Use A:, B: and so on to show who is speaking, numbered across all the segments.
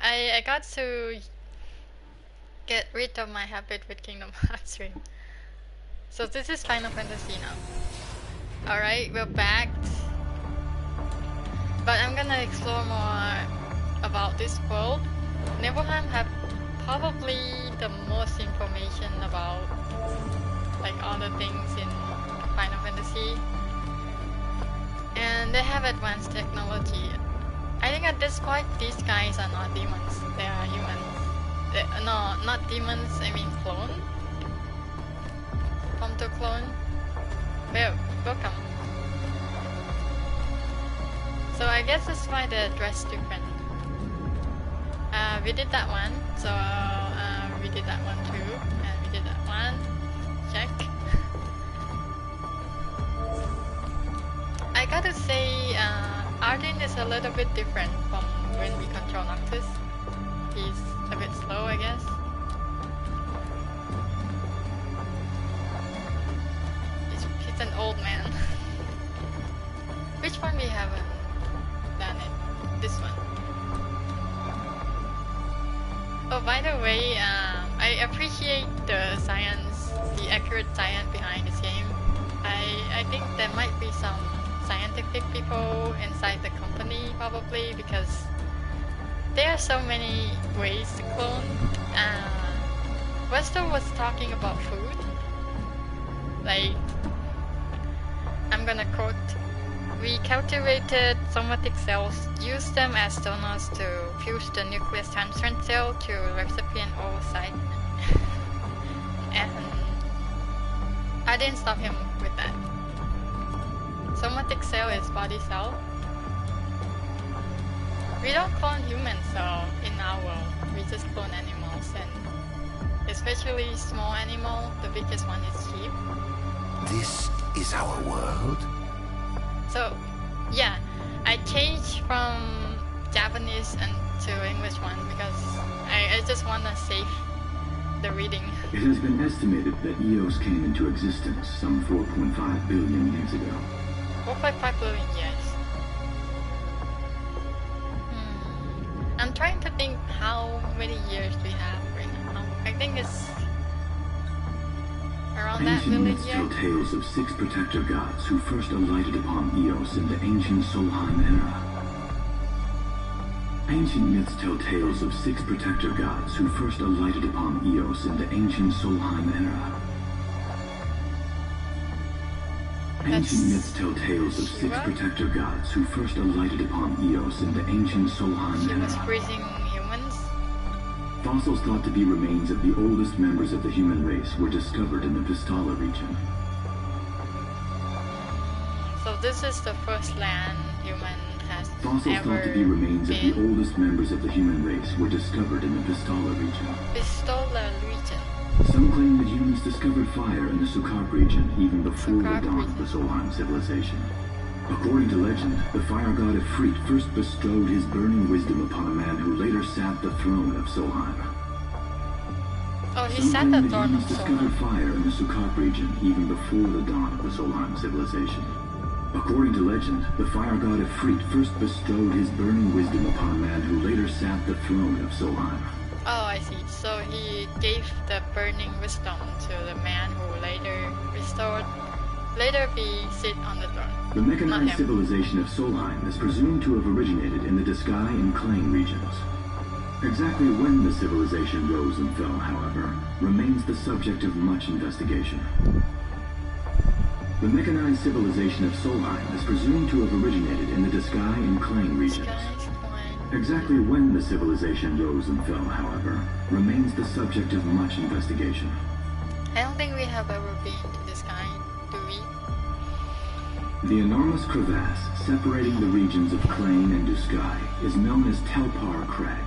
A: I got to get rid of my habit with Kingdom Hearts stream. So this is Final Fantasy now. Alright, we're back. But I'm gonna explore more about this world. Nifllheim have probably the most information about like all the things in Final Fantasy. And they have advanced technology. I think at this point these guys are not demons, they are humans. No, not demons, I mean clone. Come to clone. Welcome. So I guess that's why they're dressed different. We did that one, so we did that one too, and we did that one. Check. I gotta say, Ardyn is a little bit different from when we control Noctis. He's a bit slow, I guess. He's an old man. Which one we haven't done it? This one. Oh, by the way, I appreciate the science, the accurate science behind this game. I think there might be some scientific people inside the company probably, because there are so many ways to clone. Versteal was talking about food. Like, I'm gonna quote, "We cultivated somatic cells, used them as donors to fuse the nucleus transference cell to recipient oocyte." And I didn't stop him with that. Somatic cell is body cell. We don't clone humans, so in our world, we just clone animals, and especially small animal, the biggest one is sheep.
B: This is our world?
A: So, yeah, I changed from Japanese and to English one because I just want to save the reading.
C: It has been estimated that Eos came into existence some 4.5 billion years ago.
A: 4.5 billion years. I'm trying to think how many years we have right now. I think it's around that
C: Ancient
A: billion
C: myths
A: years.
C: tell tales of 6 protector gods who first alighted upon Eos in the ancient Sohelm era. Ancient myths tell tales of 6 protector gods who first alighted upon Eos in the ancient Sohelm era. Ancient myths tell tales of 6 protector gods who first alighted upon Eos in the ancient Sohelm
A: She was
C: era.
A: freezing humans.
C: Fossils thought to be remains of the oldest members of the human race were discovered in the Versteal region.
A: So this is the first land human has
C: Fossils
A: ever
C: thought to be remains of the
A: been.
C: oldest members of the human race were discovered in the Versteal region.
A: Versteal region.
C: Some claim that humans discovered fire in the Sukar region even before the
A: Sukar
C: dawn of the Sohelm civilization. According to legend, the fire god Ifrit first bestowed his burning wisdom upon a man who later sat the throne of Sohelm.
A: Oh, he
C: Some
A: sat
C: claim
A: the
C: that
A: throne
C: humans
A: of
C: discovered
A: Sohelm.
C: fire in the Sukar region even before the dawn of the Sohelm civilization. According to legend, the fire god Ifrit first bestowed his burning wisdom upon a man who later sat the throne of Sohelm.
A: Oh, I see. So he gave the burning wisdom to the man who later be sit on the throne.
C: The
A: Not
C: mechanized
A: him.
C: civilization of Sohelm is presumed to have originated in the Disgaea and Klain regions. Exactly when the civilization rose and fell, however, remains the subject of much investigation. The mechanized civilization of Sohelm is presumed to have originated in the Disgaea and Klain regions. Exactly when the civilization rose and fell, however, remains the subject of much investigation.
A: I don't think we have ever been to this guy, do we?
C: The enormous crevasse separating the regions of Klain and Disgaea is known as Telpar Crag.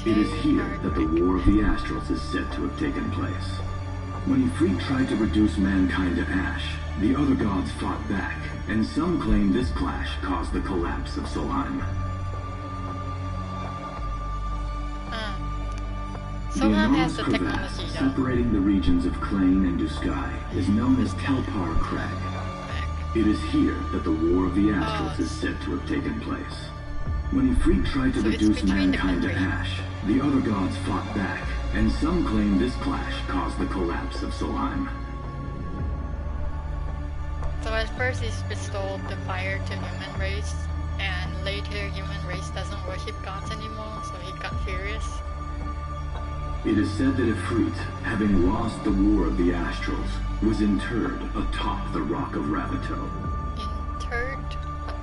C: It is here that the War of the Astrals is said to have taken place. When Ifrit tried to reduce mankind to ash, the other gods fought back, and some claim this clash caused the collapse of Sohelm.
A: Sohelm has
C: The
A: the
C: enormous
A: technology
C: crevasse
A: though.
C: separating the regions of Klain and Disgaea is known as Telpar Crag. It is here that the War of the Astrals is said to have taken place. When Ifrit tried to
A: So it's
C: reduce
A: between the
C: mankind to
A: country.
C: ash, the other gods fought back, and some claim this clash caused the collapse of Sohelm.
A: So at first he's bestowed the fire to human race, and later human race doesn't worship gods anymore, so he got furious.
C: It is said that Ifrit, having lost the War of the Astrals, was interred atop the Rock of Ravito.
A: Interred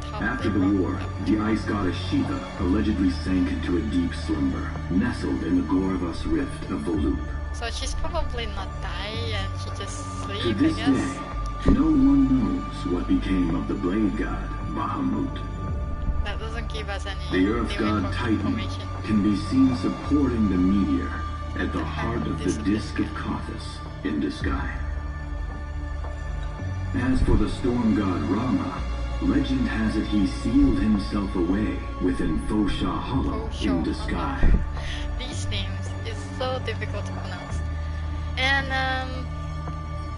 A: atop
C: After
A: the
C: the
A: rock
C: war,
A: of-
C: the ice goddess Shiva allegedly sank into a deep slumber, nestled in the Goravas rift of Voluk.
A: So she's probably not die and she just
C: To
A: sleep, I
C: this
A: guess.
C: day, no one knows what became of the blade god, Bahamut.
A: That doesn't give us any
C: The Earth
A: new
C: god Titan
A: information.
C: can be seen supporting the meteor at the heart of the
A: Disk of
C: disk of Kothis in the sky. As for the storm god Rama, legend has it he sealed himself away within Fosha Hollow in the sky.
A: These names is so difficult to pronounce. And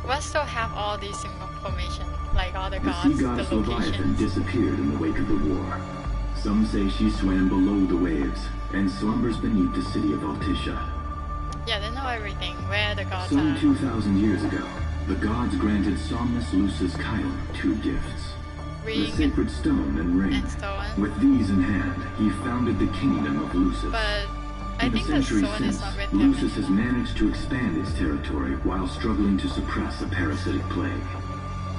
A: Versteal have all these information, like all the
C: The
A: gods,
C: sea goddess
A: the
C: Leviathan
A: locations.
C: disappeared in the wake of the war. Some say she swam below the waves and slumbers beneath the city of Altisha.
A: Yeah, they know everything, where the gods
C: Some
A: are.
C: 2,000 years ago, the gods granted Somnus Lucis Chiron 2 gifts. The
A: Ring
C: sacred stone and ring.
A: and stone.
C: With these in hand, he founded the kingdom of Lucus.
A: But I
C: In the
A: think the
C: centuries
A: stone is
C: since,
A: not with him
C: Lucus has
A: anymore.
C: managed to expand its territory while struggling to suppress a parasitic plague.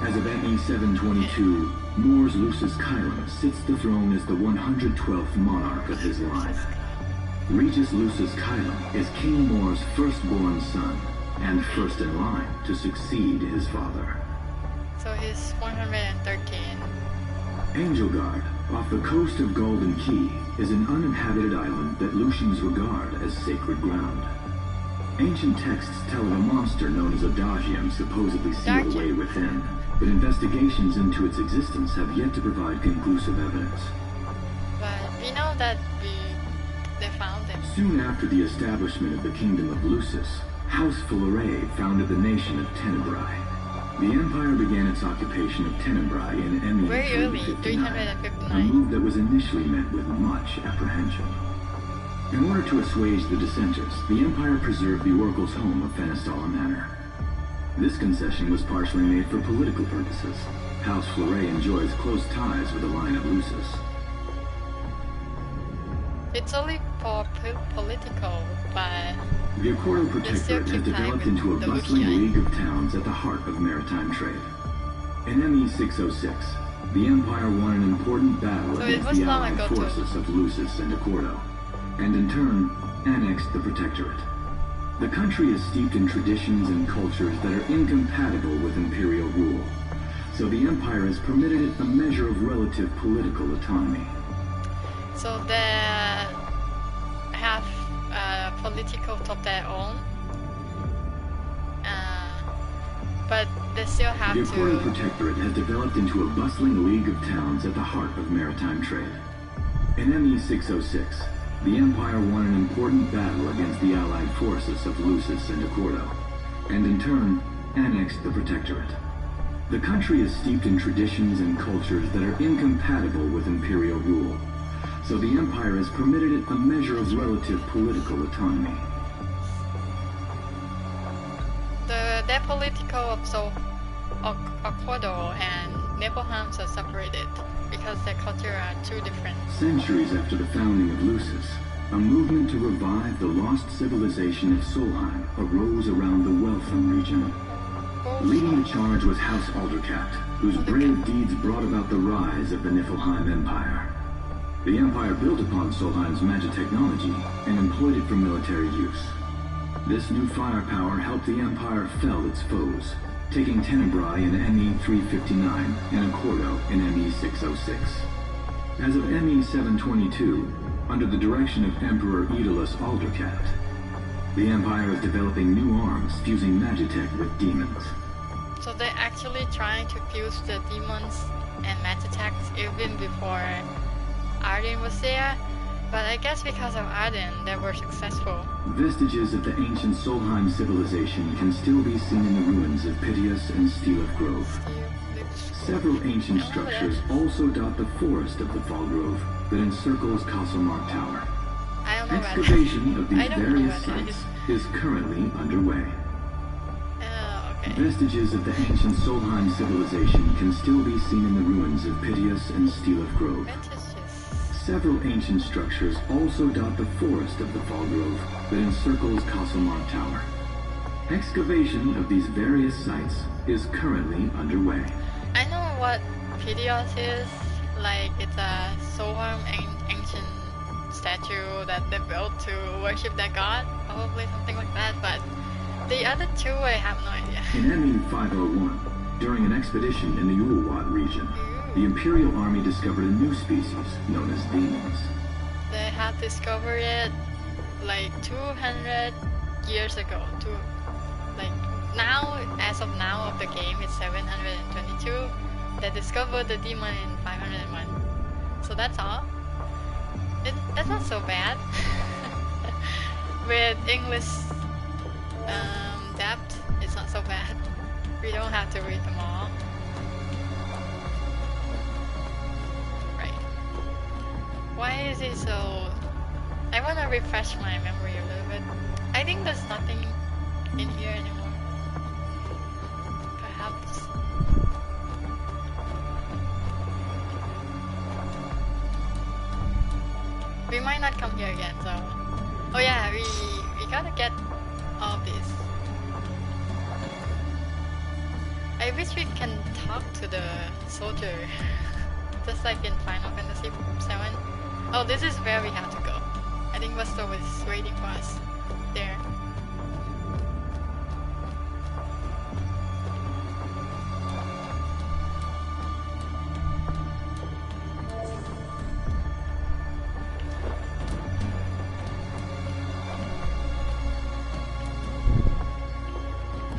C: As of ME 722, Mor's Lucis Chiron sits the throne as the 112th monarch of his line. Regis Lucis Chiron is King Mor's firstborn son, and first in line to succeed his father.
A: So he's 113.
C: Angelgard, off the coast of Golden Key, is an uninhabited island that Lucians regard as sacred ground. Ancient texts tell of a monster known as Ardagium supposedly sealed
A: Ardagium.
C: away within, but investigations into its existence have yet to provide conclusive evidence.
A: But we know that they found him.
C: Soon after the establishment of the kingdom of Lucus, House Fulleray founded the nation of Tenebrae. The empire began its occupation of Tenebrae in ME
A: Very early,
C: 359, a
A: 359.
C: move that was initially met with much apprehension. In order to assuage the dissenters, the empire preserved the oracle's home of Fenestala Manor. This concession was partially made for political purposes. House Fleury enjoys close ties with the line of Lucis.
A: It's only for political, but
C: The Accordo
A: They still
C: Protectorate has
A: keep
C: developed
A: time
C: into a
A: with the
C: bustling
A: Lucii.
C: league of towns at the heart of maritime trade. In ME 606, the Empire won an important battle
A: So it
C: against
A: was
C: the
A: long
C: allied
A: ago too.
C: forces of Lucis and Accordo, and in turn, annexed the Protectorate. The country is steeped in traditions and cultures that are incompatible with imperial rule, so the Empire has permitted it a measure of relative political autonomy.
A: so they have political of their own. But they still have
C: The Accordo
A: to.
C: Protectorate has developed into a bustling league of towns at the heart of maritime trade. In ME 606, the Empire won an important battle against the allied forces of Lucis and Accordo, and in turn, annexed the Protectorate. The country is steeped in traditions and cultures that are incompatible with imperial rule, so the Empire has permitted it a measure of relative political autonomy.
A: Their political Accordo and Nifllheim are separated because their culture are too different.
C: Centuries after the founding of Lucis, a movement to revive the lost civilization of Sohelm arose around the Weltham region. Leading the charge was House Aldercat, whose brave deeds brought about the rise of the Niflheim Empire. The Empire built upon Solheim's magic technology and employed it for military use. This new firepower helped the Empire fell its foes, taking Tenebrae in ME 359 and Accordo in ME 606. As of ME 722, under the direction of Emperor Aedalus Aldercat, the Empire is developing new arms fusing magitech with demons.
A: So they're actually trying to fuse the demons and magitechs even before Ardyn was there. But I guess because of Ardyn, they were successful.
C: Vestiges of the ancient Solheim civilization can still be seen in the ruins of Piteous and Steeleth Grove. Several ancient structures also dot the forest of the Fall Grove that encircles Castlemark Tower.
A: I don't know
C: Excavation of these
A: I don't know
C: various
A: what it
C: sites is currently underway.
A: Okay.
C: Vestiges of the ancient Sohelm civilization can still be seen in the ruins of Piteous and Steeleth Grove. Several ancient structures also dot the forest of the Fall Grove that encircles Castlemark Tower. Excavation of these various sites is currently underway.
A: I know what Piteous is. Like, it's a Sohelm ancient statue that they built to worship their god, probably something like that, but the other two I have no idea.
C: In ME 501, during an expedition in the Ulwat region, the Imperial Army discovered a new species known as daemons.
A: They had discovered it like 200 years ago. Like now, as of now of the game, it's 722. They discovered the demon in 501. So that's all. That's not so bad. With English depth, it's not so bad. We don't have to read them all. Right. Why is it so... I want to refresh my memory a little bit. I think there's nothing in here anymore. Perhaps. We might not come here again, so... Oh yeah, we gotta get all of this. I wish we can talk to the soldier, just like in Final Fantasy VII. Oh, this is where we have to go. I think Versteal is waiting for us there.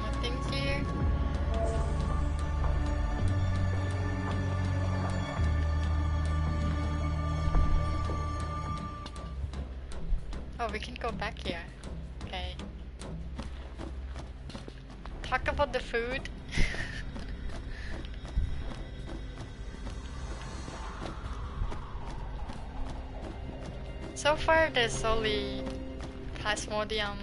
A: Nothing here. Oh, we can go back here. Okay. Talk about the food. So far, there's only Plasmodium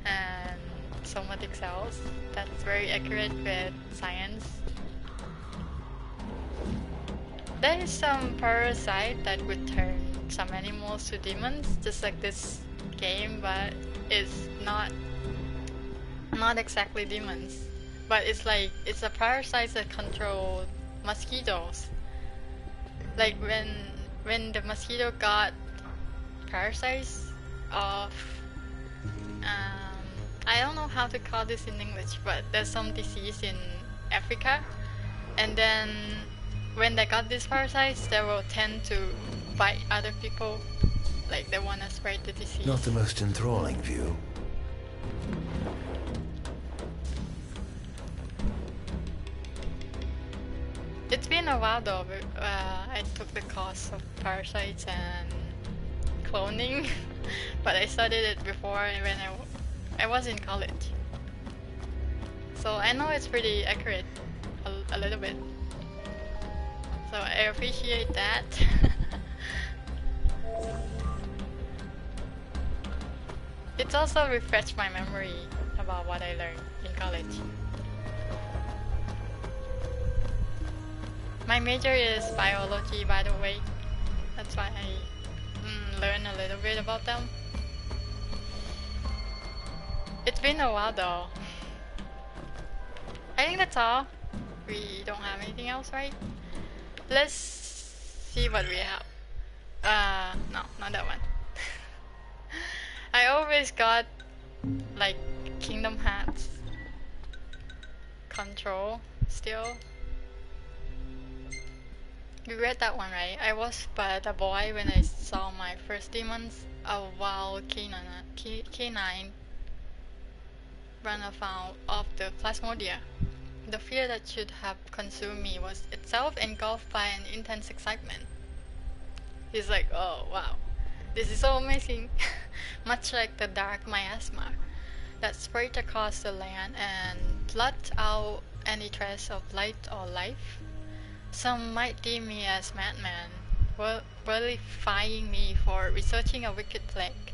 A: and somatic cells. That's very accurate with science. There is some parasite that would turn some animals to demons, just like this game, but it's not exactly demons. But it's like, it's a parasite that control mosquitoes. Like when the mosquito got parasites of I don't know how to call this in English, but there's some disease in Africa, and then when they got these parasites, they will tend to bite other people, like they want to spread the disease.
B: Not the most enthralling view.
A: It's been a while though. I took the course of parasites and cloning, but I studied it before when I was in college. So I know it's pretty accurate, a little bit. So I appreciate that. It's also refreshed my memory about what I learned in college. My major is biology, by the way. That's why I learned a little bit about them. It's been a while though. I think that's all. We don't have anything else, right? Let's see what we have. No, not that one. I always got like Kingdom Hearts control still. You read that one, right? I was but a boy when I saw my first demons, a wild canine ran afoul of the Plasmodia. The fear that should have consumed me was itself engulfed by an intense excitement. He's like, oh wow, this is so amazing. Much like the dark miasma, that spread across the land and blot out any trace of light or life. Some might deem me as madman, vilifying me for researching a wicked plague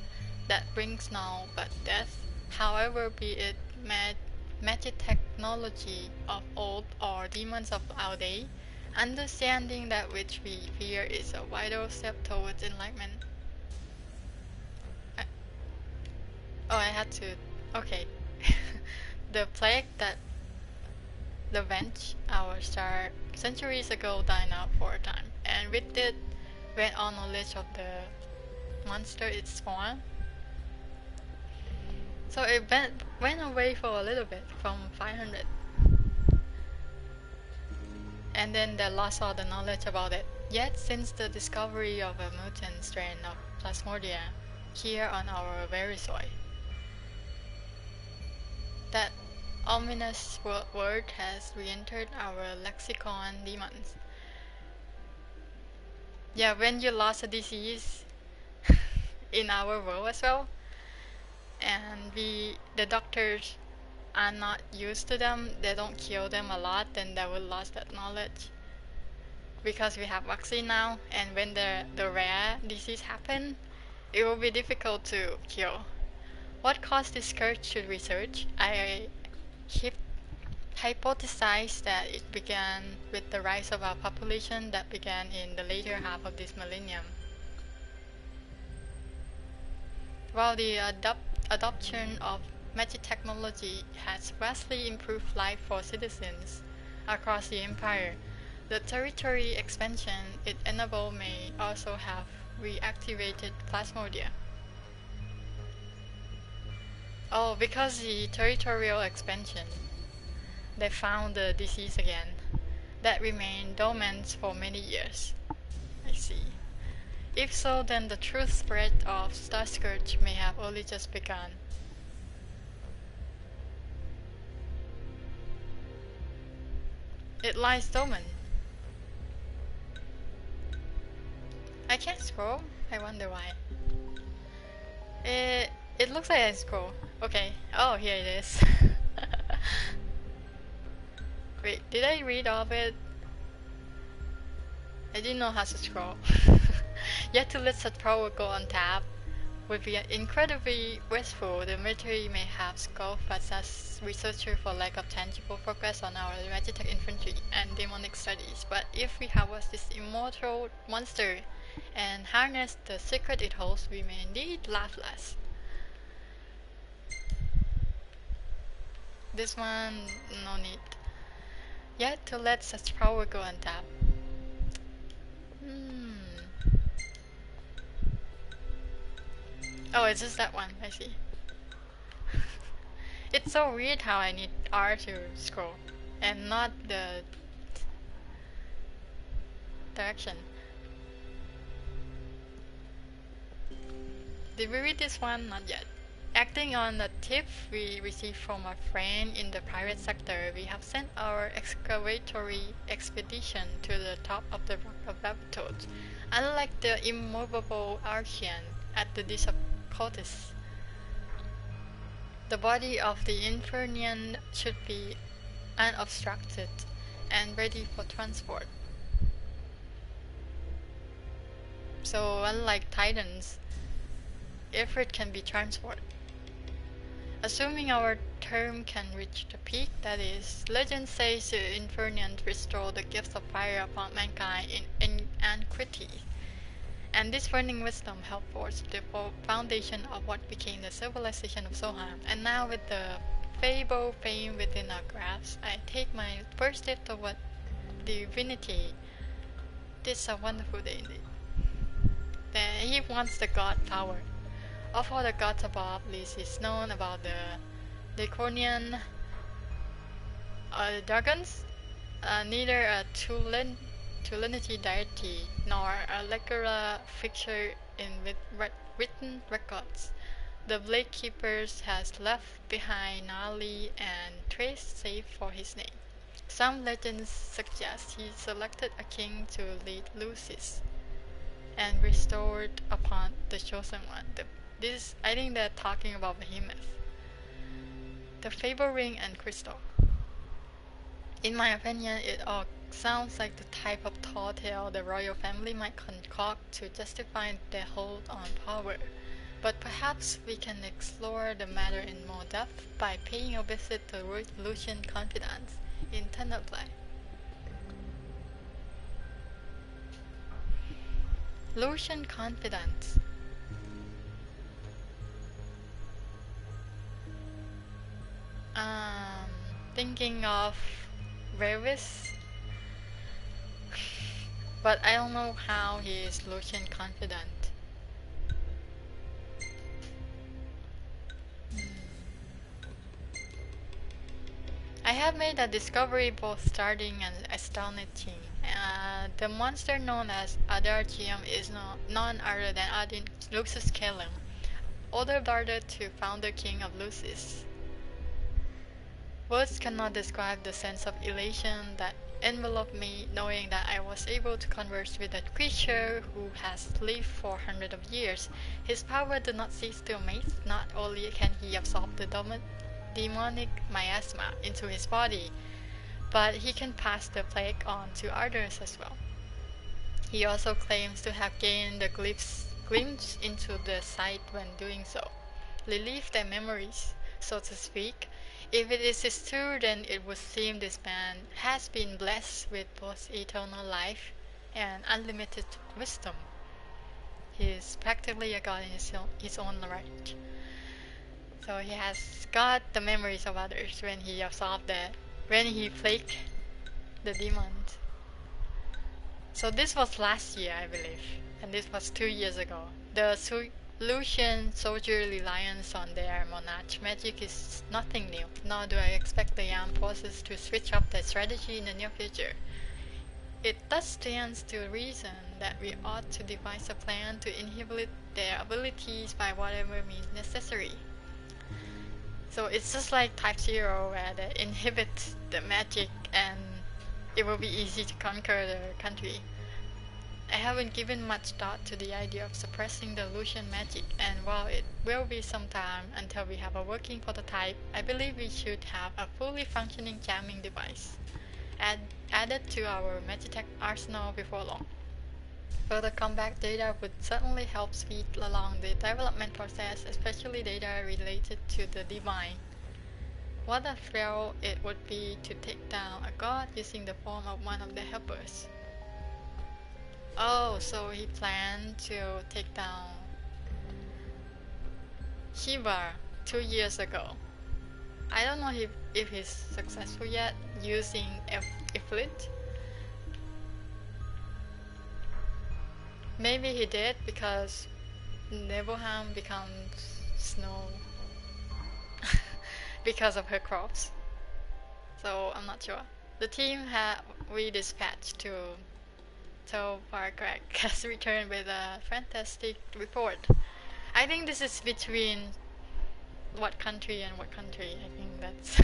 A: that brings no but death. However, be it magic technology of old or demons of our day, understanding that which we fear is a vital step towards enlightenment. I had to. Okay. The plague that avenged our star centuries ago died out for a time, and with it went our knowledge of the monster it spawned. So it went away for a little bit, from 500. And then they lost all the knowledge about it. Yet, since the discovery of a mutant strain of Plasmodia here on our very soil, that ominous word has re-entered our lexicon, demons. Yeah, when you lost a disease in our world as well, and the doctors are not used to them, they don't kill them a lot, then they will lose that knowledge. Because we have vaccine now, and when the rare disease happen, it will be difficult to cure. What caused this scourge to research? I hypothesize that it began with the rise of our population that began in the later half of this millennium. While the adoption of magic technology has vastly improved life for citizens across the empire, the territory expansion it enabled may also have reactivated Plasmodia. Oh, because the territorial expansion, they found the disease again that remained dormant for many years. I see. If so, then the true spread of Star Scourge may have only just begun. It lies dormant. I can't scroll. I wonder why. It looks like I scroll. Okay. Oh, here it is. Wait, did I read all of it? I didn't know how to scroll. Yet to let such power go untapped would be incredibly wasteful. The military may have scoffed at us researchers for lack of tangible progress on our magic infantry and demonic studies, but if we harvest this immortal monster and harness the secret it holds, we may indeed laugh less. This one, no need. Yet to let such power go untapped. Oh, it's just that one, I see. It's so weird how I need R to scroll and not the direction. Did we read this one? Not yet. Acting on the tip we received from a friend in the private sector, we have sent our excavatory expedition to the top of the rock of Laboratories. Unlike the immovable Ardagium at the dish of Cortis, the body of the Infernian should be unobstructed and ready for transport. So unlike Titans, effort can be transported. Assuming our term can reach the peak, that is, legend says the Infernian restored the gifts of fire upon mankind in antiquity, and this burning wisdom helped forge the foundation of what became the civilization of Sohelm. And now with the fable fame within our grasp, I take my first step toward divinity. This is a wonderful day indeed. Then he wants the god power. Of all the gods above, least is known about the Draconian dragons. Neither a Trinity deity nor a regular fixture in written records. The Blade Keepers has left behind gnarly and trace save for his name. Some legends suggest he selected a king to lead Lucus and restored upon the chosen one. I think they're talking about Behemoth. the Fable Ring and Crystal. In my opinion, it all sounds like the type of tall tale the royal family might concoct to justify their hold on power. But perhaps we can explore the matter in more depth by paying a visit to Lucian Confidence in Nifllheim. Lucian Confidence. Thinking of Revis, but I don't know how he is Lucian Confident. I have made a discovery both startling and astonishing. The monster known as Ardagium is none other than Ardyn, Lucus' Sohelm, older brother to founder king of Lucus. Words cannot describe the sense of elation that enveloped me knowing that I was able to converse with a creature who has lived for hundreds of years. His power did not cease to amaze. Not only can he absorb the demonic miasma into his body, but he can pass the plague on to others as well. He also claims to have gained a glimpse into the sight when doing so, relieve their memories, so to speak. If it is true, then it would seem this man has been blessed with both eternal life and unlimited wisdom. He is practically a god in his own right. So he has got the memories of others when he plagued the demons. So this was last year, I believe, and this was 2 years ago. The Lucian soldier reliance on their monarch magic is nothing new, nor do I expect the armed forces to switch up their strategy in the near future. It thus stands to reason that we ought to devise a plan to inhibit their abilities by whatever means necessary. So it's just like Type 0 where they inhibit the magic and it will be easy to conquer the country. I haven't given much thought to the idea of suppressing the Lucian magic, and while it will be some time until we have a working prototype, I believe we should have a fully functioning jamming device added to our Magitech arsenal before long. Further combat data would certainly help speed along the development process, especially data related to the divine. What a thrill it would be to take down a god using the form of one of the helpers. Oh, so he planned to take down Shiva 2 years ago. I don't know if he's successful yet using Ifrit. Maybe he did because Nifllheim becomes snow because of her crops. So I'm not sure. The team we dispatched to Parkrek has returned with a fantastic report. I think this is between what country and what country. I think that's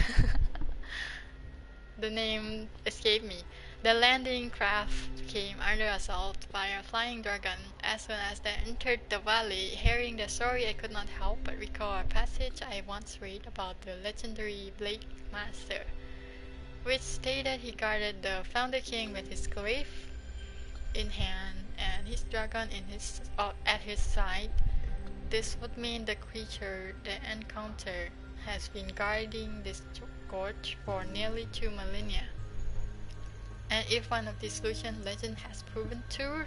A: the name escaped me. The landing craft came under assault by a flying dragon. As soon as they entered the valley, hearing the story, I could not help but recall a passage I once read about the legendary Blade Master, which stated he guarded the Founder King with his glaive in hand and his dragon at his side. This would mean the creature they encountered has been guarding this gorge for nearly 2 millennia. And if one of these Lucian legends has proven true,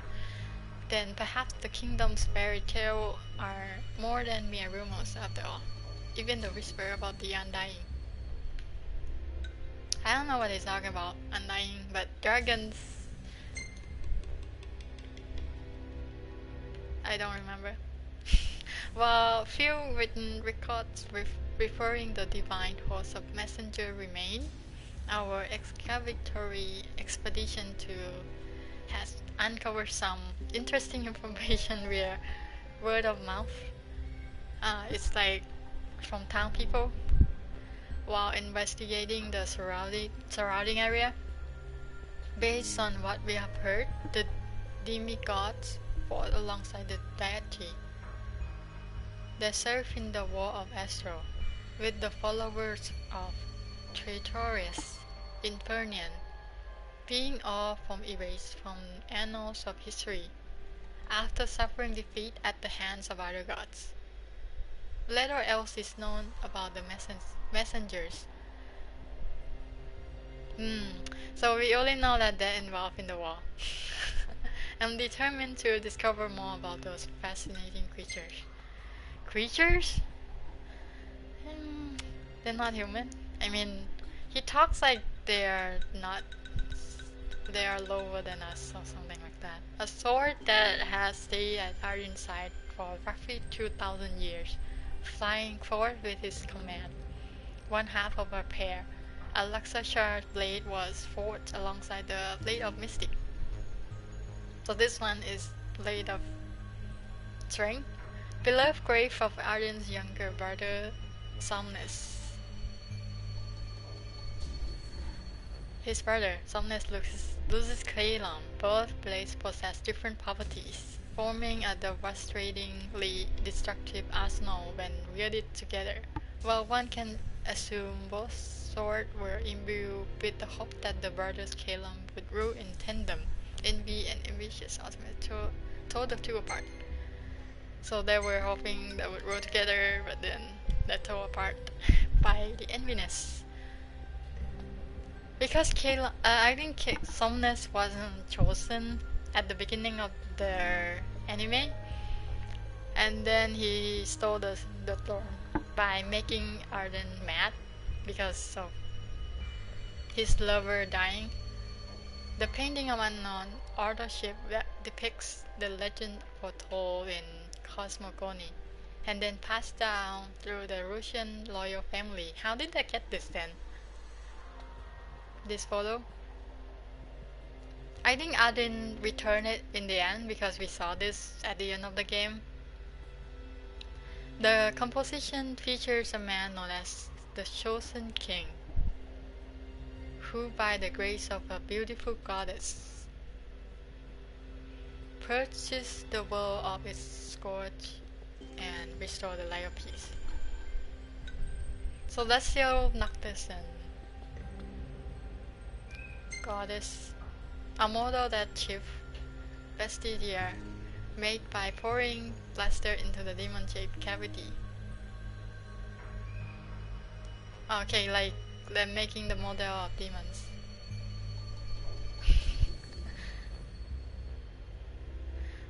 A: then perhaps the kingdom's fairy tale are more than mere rumors after all. Even the whisper about the Undying. I don't know what he's talking about, Undying, but dragons, I don't remember. While few written records referring the divine host of messenger remain, our excavatory expedition has uncovered some interesting information via word of mouth. It's like from town people while investigating the surrounding area. Based on what we have heard, the demigods fought alongside the deity. They served in the War of Astro, with the followers of Traitorous Infernian being all from erased from annals of history after suffering defeat at the hands of other gods. Little else is known about the messengers. So we only know that they're involved in the war. I'm determined to discover more about those fascinating creatures. Creatures? They're not human. I mean, he talks like they are lower than us or something like that. A sword that has stayed at Ardyn's side for roughly 2,000 years, flying forward with his command. One half of a pair. A Luxor blade was forged alongside the blade of Mystic. So this one is blade of Strength. Beloved grave of Ardyn's younger brother, Somnus. His brother, Somnus Lucus Sohelm. Both blades possess different properties, forming a devastatingly destructive arsenal when wielded together. While one can assume both swords were imbued with the hope that the brothers Sohelm would rule in tandem, envy and ambitious ultimately tore the two apart. So they were hoping they would rule together, but then they tore apart by the enviness. Because I think Somnus wasn't chosen at the beginning of the anime, and then he stole the throne by making Ardyn mad because of his lover dying. The painting of unknown authorship that depicts the legend foretold in cosmogony, and then passed down through the Russian royal family. How did I get this then? This photo? I think Ardyn returned it in the end because we saw this at the end of the game. The composition features a man known as the Chosen King, who by the grace of a beautiful goddess purchased the world of its scourge and restored the light of peace. Celestial Noctis and Goddess, a model that Chief Versteal made by pouring plaster into the demon-shaped cavity. Okay, like they're making the model of demons.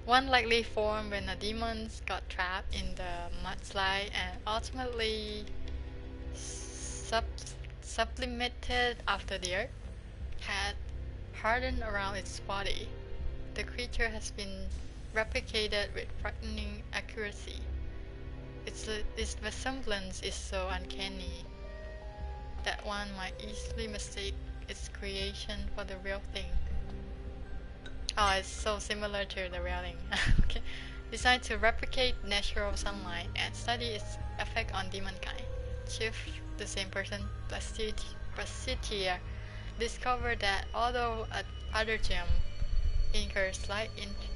A: One likely formed when the demons got trapped in the mudslide and ultimately sublimated after the earth had hardened around its body. The creature has been replicated with frightening accuracy. Its resemblance is so uncanny that one might easily mistake its creation for the real thing. Oh, it's so similar to the real thing. Okay. Designed to replicate natural sunlight and study its effect on demonkind. Chief, the same person, Versteal, discovered that although Ardagium incurs slight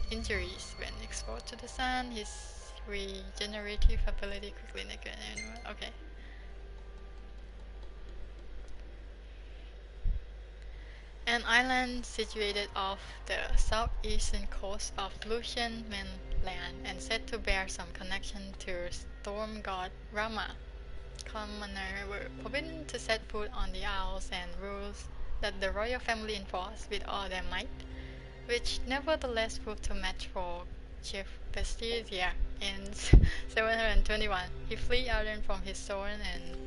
A: injuries when exposed to the sun, his regenerative ability quickly negated. Okay. An island situated off the southeastern coast of Lucian mainland and said to bear some connection to storm god Rama. Commoners were forbidden to set foot on the Isles, and rules that the royal family enforced with all their might, which nevertheless proved to match for Chief Versteal in 721. He fled Ardyn from his throne and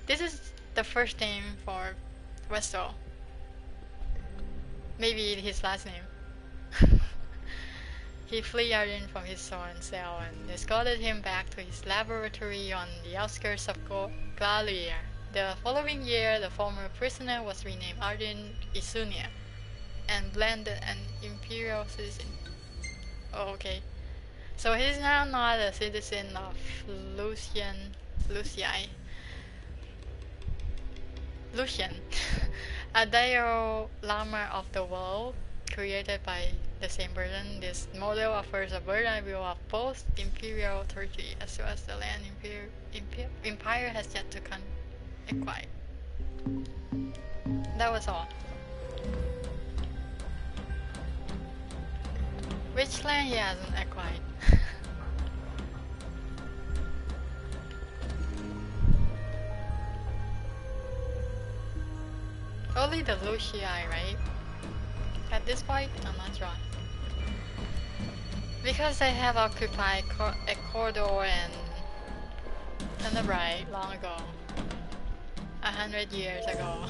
A: this is the first name for Versteal. Maybe his last name. He fled Ardyn from his throne cell and escorted him back to his laboratory on the outskirts of Glalia. The following year, the former prisoner was renamed Ardyn Isunia and blended an imperial citizen. Oh, okay. So he's now not a citizen of Lucien, a diorama of the world created by the same version. This model offers a bird's eye view of both imperial territory as well as the land empire has yet to acquire. That was all. Which land he hasn't acquired? Only the Lucii, right? At this point, I'm not sure. Because I have occupied Ecuador and Tenebrae long ago. 100 years ago.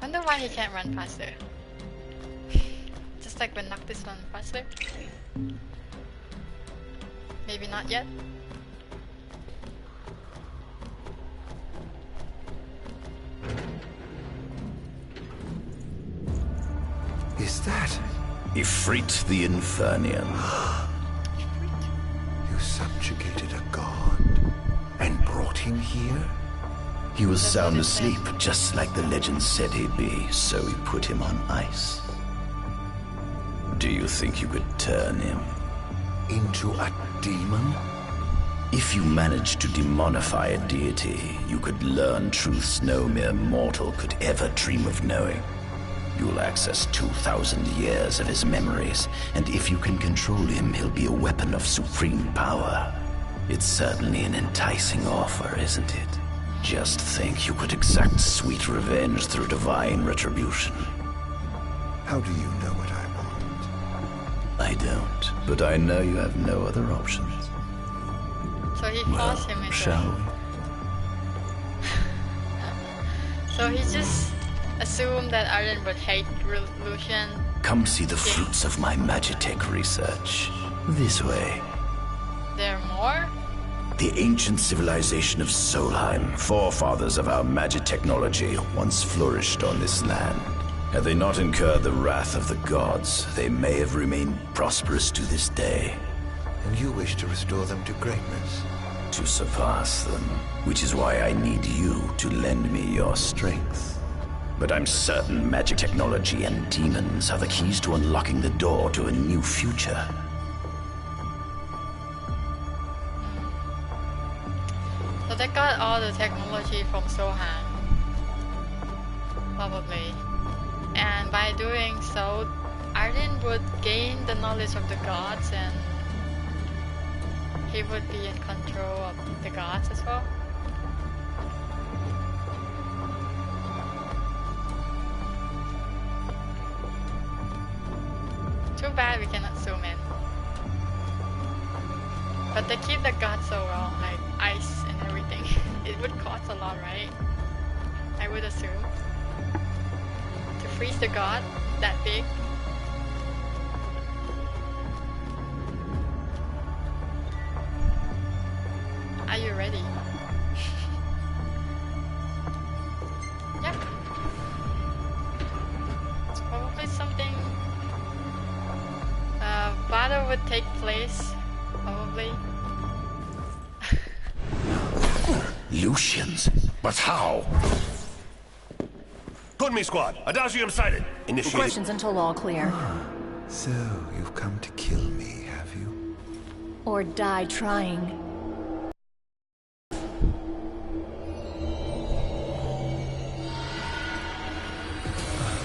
A: Wonder why he can't run faster. Just like when Noctis run faster. Maybe not yet.
B: Is that
D: Ifrit the Infernian?
B: you subjugated a god and brought him here?
D: He was sound asleep, just like the legend said he'd be, so we put him on ice. Do you think you could turn him
B: Into a demon?
D: If you managed to demonify a deity, you could learn truths no mere mortal could ever dream of knowing. You'll access 2,000 years of his memories, and if you can control him, he'll be a weapon of supreme power. It's certainly an enticing offer, isn't it? Just think you could exact sweet revenge through divine retribution.
B: How do you know what I want?
D: I don't, but I know you have no other options.
A: So he forced him into
D: Shall we?
A: So he just assumed that Ardyn would hate Lucian.
D: Come see the fruits of my Magitech research. This way.
A: There are more?
D: The ancient civilization of Sohelm, forefathers of our magic technology, once flourished on this land. Had they not incurred the wrath of the gods, they may have remained prosperous to this day.
B: And you wish to restore them to greatness?
D: To surpass them, which is why I need you to lend me your strength. But I'm certain magic technology and demons are the keys to unlocking the door to a new future.
A: So they got all the technology from Sohelm. Probably. And by doing so, Ardyn would gain the knowledge of the gods and he would be in control of the gods as well. Too bad we cannot zoom in. But they keep the gods so wrong, like ice and everything. It would cost a lot, right? I would assume. To freeze the god that big. Are you ready? Yep. Probably something. Battle would take place. Probably.
D: Lucians? But how?
E: Good me squad. Ardagium sighted. Initiating.
F: Questions until all clear.
B: So, you've come to kill me, have you?
F: Or die trying.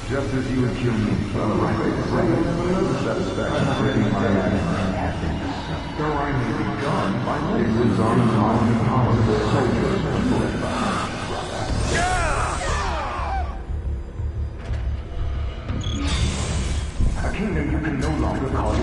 G: Just as you would kill me for the right of satisfaction taking my action. Though I may be gone, my life lives on among the powerful soldiers of a kingdom you can no longer call